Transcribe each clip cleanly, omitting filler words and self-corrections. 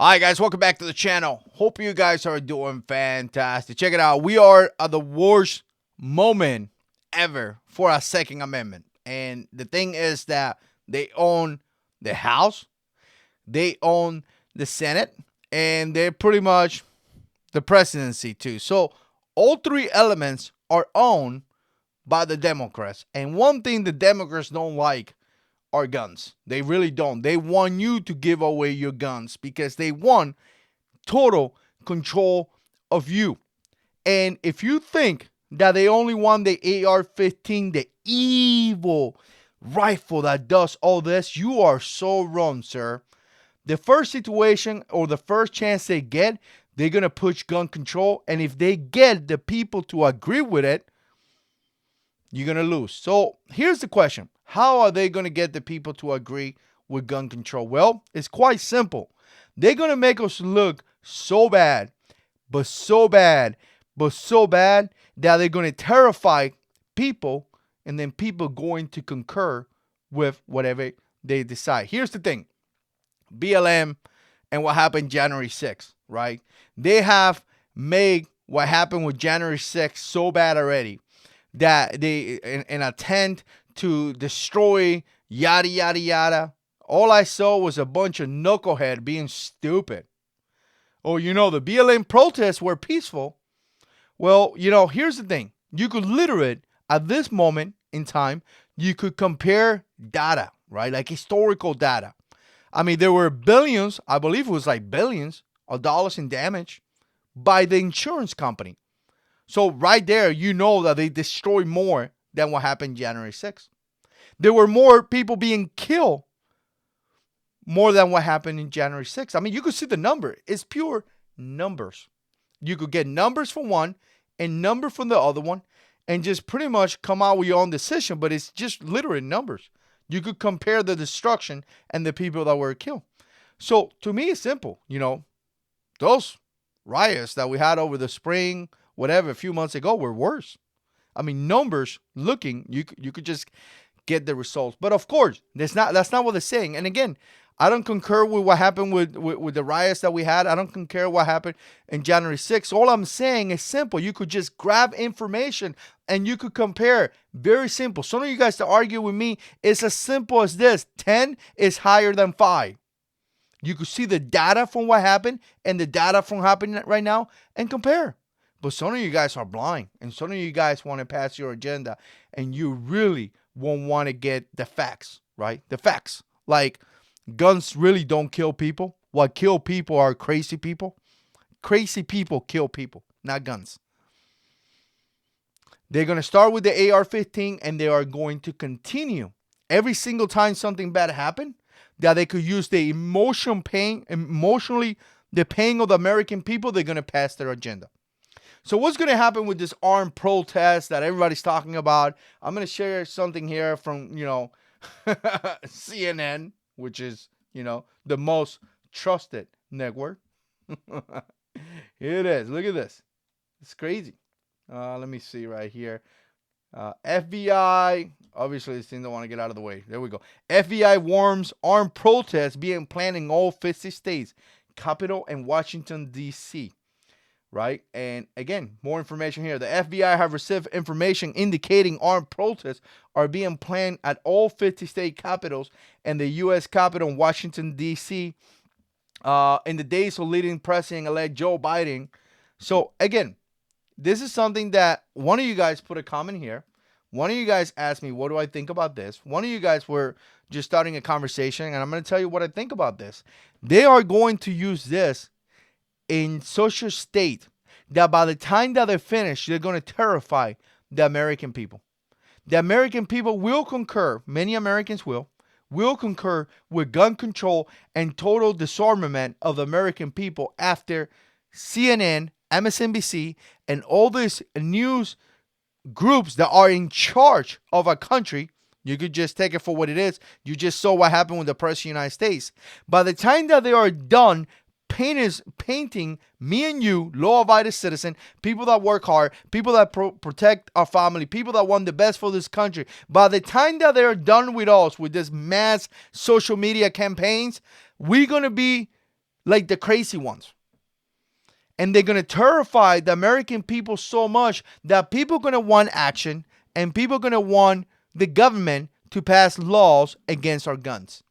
Hi guys, welcome back to the channel. Hope you guys are doing fantastic. Check it out. We are at the worst moment ever for a Second Amendment. And the thing is that they own the House, they own the Senate, and they're pretty much the presidency too. So all three elements are owned by the Democrats. And one thing the Democrats don't like are guns. They really don't. They want you to give away your guns because they want total control of you. And if you think that they only want the AR-15, the evil rifle that does all this, you are so wrong, sir. The first situation or the first chance they get, they're going to push gun control. And if they get the people to agree with it, you're going to lose. So here's the question. How are they going to get the people to agree with gun control? Well, it's quite simple. They're going to make us look so bad, but so bad, but so bad that they're going to terrify people, and then people going to concur with whatever they decide. Here's the thing. BLM and what happened January 6th, right? They have made what happened with January 6th so bad already that they, in attempt to destroy yada, yada, yada, all I saw was a bunch of knucklehead being stupid. Oh, the BLM protests were peaceful. Well, here's the thing. You could literally, at this moment in time, you could compare data, right? Like historical data. I mean, there were billions, I believe it was like billions of dollars in damage by the insurance company. So right there, you know that they destroyed more than what happened January 6th. There were more people being killed more than what happened in January 6th. I mean, you could see the number. It's pure numbers. You could get numbers from one and number from the other one and just pretty much come out with your own decision, but it's just literally numbers. You could compare the destruction and the people that were killed. So to me, it's simple. Those riots that we had over the spring, whatever, a few months ago were worse. I mean, numbers looking, you could just get the results. But of course, that's not what they're saying. And again, I don't concur with what happened with the riots that we had. I don't concur what happened in January 6th. All I'm saying is simple. You could just grab information and you could compare. Very simple. Some of you guys to argue with me, it's as simple as this. 10 is higher than 5. You could see the data from what happened and the data from happening right now and compare. But some of you guys are blind, and some of you guys want to pass your agenda, and you really won't want to get the facts, right? The facts. Like, guns really don't kill people. What kill people are crazy people. Crazy people kill people, not guns. They're going to start with the AR-15, and they are going to continue. Every single time something bad happened, that they could use the emotionally, the pain of the American people, they're going to pass their agenda. So what's going to happen with this armed protest that everybody's talking about? I'm going to share something here from, CNN, which is, the most trusted network. Here it is. Look at this. It's crazy. Let me see right here. FBI, obviously this thing don't want to get out of the way. There we go. FBI warns armed protests being planned in all 50 states, Capitol and Washington, D.C., right? And again, more information here. The FBI have received information indicating armed protests are being planned at all 50 state capitals and the U.S. Capitol in Washington, D.C. In the days of leading President-elect Joe Biden. So again, this is something that one of you guys put a comment here. One of you guys asked me, what do I think about this? One of you guys were just starting a conversation, and I'm going to tell you what I think about this. They are going to use this in such a state that by the time that they're finished, they're going to terrify the American people. The American people will concur, many Americans will concur with gun control and total disarmament of the American people after CNN, MSNBC, and all these news groups that are in charge of a country. You could just take it for what it is. You just saw what happened with the President of the United States. By the time that they are done painting me and you, law-abiding citizen, people that work hard, people that protect our family, people that want the best for this country, by the time that they're done with us, with this mass social media campaigns, we're going to be like the crazy ones. And they're going to terrify the American people so much that people are going to want action, and people are going to want the government to pass laws against our guns.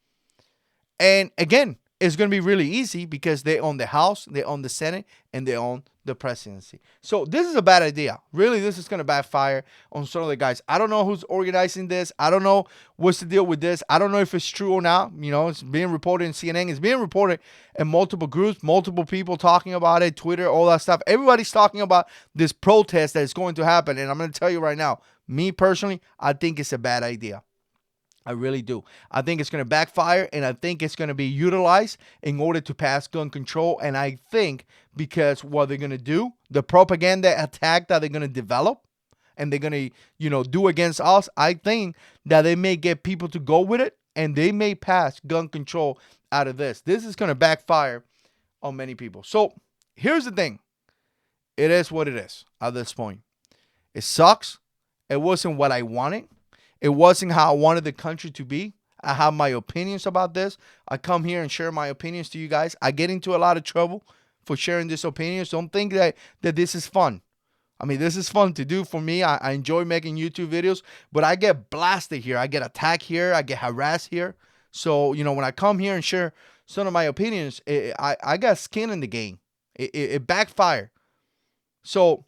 And again, it's going to be really easy because they own the House, they own the Senate, and they own the presidency. So this is a bad idea. Really, this is going to backfire on some of the guys. I don't know who's organizing this. I don't know what's the deal with this. I don't know if it's true or not. You know, it's being reported in CNN. It's being reported in multiple groups, multiple people talking about it, Twitter, all that stuff. Everybody's talking about this protest that is going to happen. And I'm going to tell you right now, me personally, I think it's a bad idea. I really do. I think it's going to backfire, and I think it's going to be utilized in order to pass gun control. And I think because what they're going to do, the propaganda attack that they're going to develop and they're going to, do against us, I think that they may get people to go with it, and they may pass gun control out of this. This is going to backfire on many people. So here's the thing. It is what it is at this point. It sucks. It wasn't what I wanted. It wasn't how I wanted the country to be. I have my opinions about this. I come here and share my opinions to you guys. I get into a lot of trouble for sharing these opinions. Don't think that this is fun. I mean, this is fun to do for me. I enjoy making YouTube videos, but I get blasted here. I get attacked here. I get harassed here. So, when I come here and share some of my opinions, I got skin in the game. It backfired. So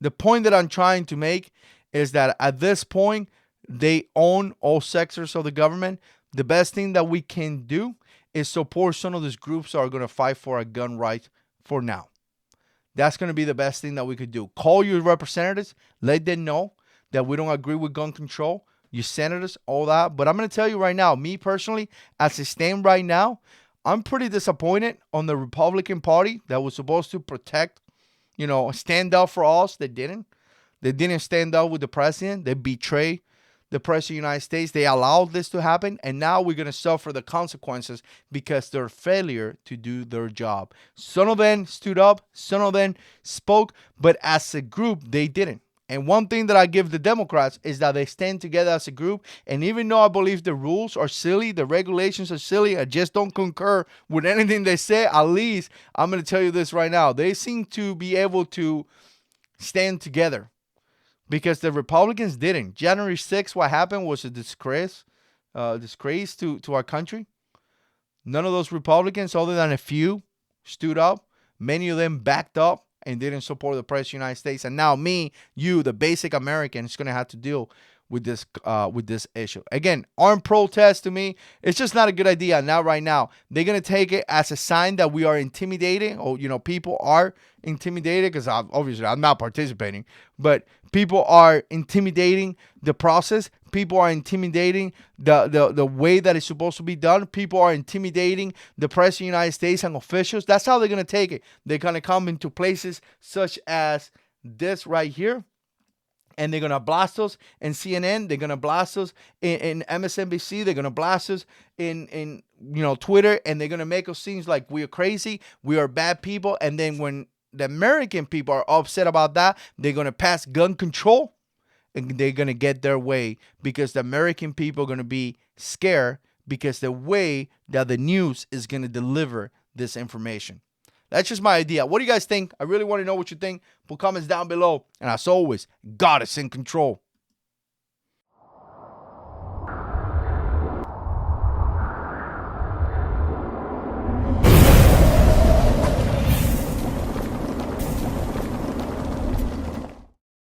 the point that I'm trying to make is that at this point, they own all sectors of the government. The best thing that we can do is support some of these groups that are going to fight for a gun right for now. That's going to be the best thing that we could do. Call your representatives. Let them know that we don't agree with gun control. Your senators, all that. But I'm going to tell you right now, me personally, as I stand right now, I'm pretty disappointed on the Republican Party that was supposed to protect, stand up for us. They didn't. They didn't stand up with the president. They betrayed the president of the United States. They allowed this to happen. And now we're going to suffer the consequences because their failure to do their job. Some of them stood up. Some of them spoke. But as a group, they didn't. And one thing that I give the Democrats is that they stand together as a group. And even though I believe the rules are silly, the regulations are silly, I just don't concur with anything they say, at least I'm going to tell you this right now. They seem to be able to stand together. Because the Republicans didn't. January 6th, what happened was a disgrace to our country. None of those Republicans, other than a few, stood up. Many of them backed up and didn't support the president of the United States. And now me, you, the basic American, is going to have to deal with this issue. Again, armed protest to me, it's just not a good idea. Not right now. They're going to take it as a sign that we are intimidating, or people are intimidated, because obviously I'm not participating, but people are intimidating the process. People are intimidating the way that it's supposed to be done. People are intimidating the president of the United States and officials. That's how they're going to take it. They're going to come into places such as this right here, and they're going to blast us in CNN. They're going to blast us in MSNBC. They're going to blast us in Twitter, and they're going to make us seem like we're crazy. We are bad people. And then when the American people are upset about that, they're going to pass gun control, and they're going to get their way, because the American people are going to be scared because the way that the news is going to deliver this information. That's just my idea. What do you guys think? I really want to know what you think. Put comments down below. And as always, God is in control.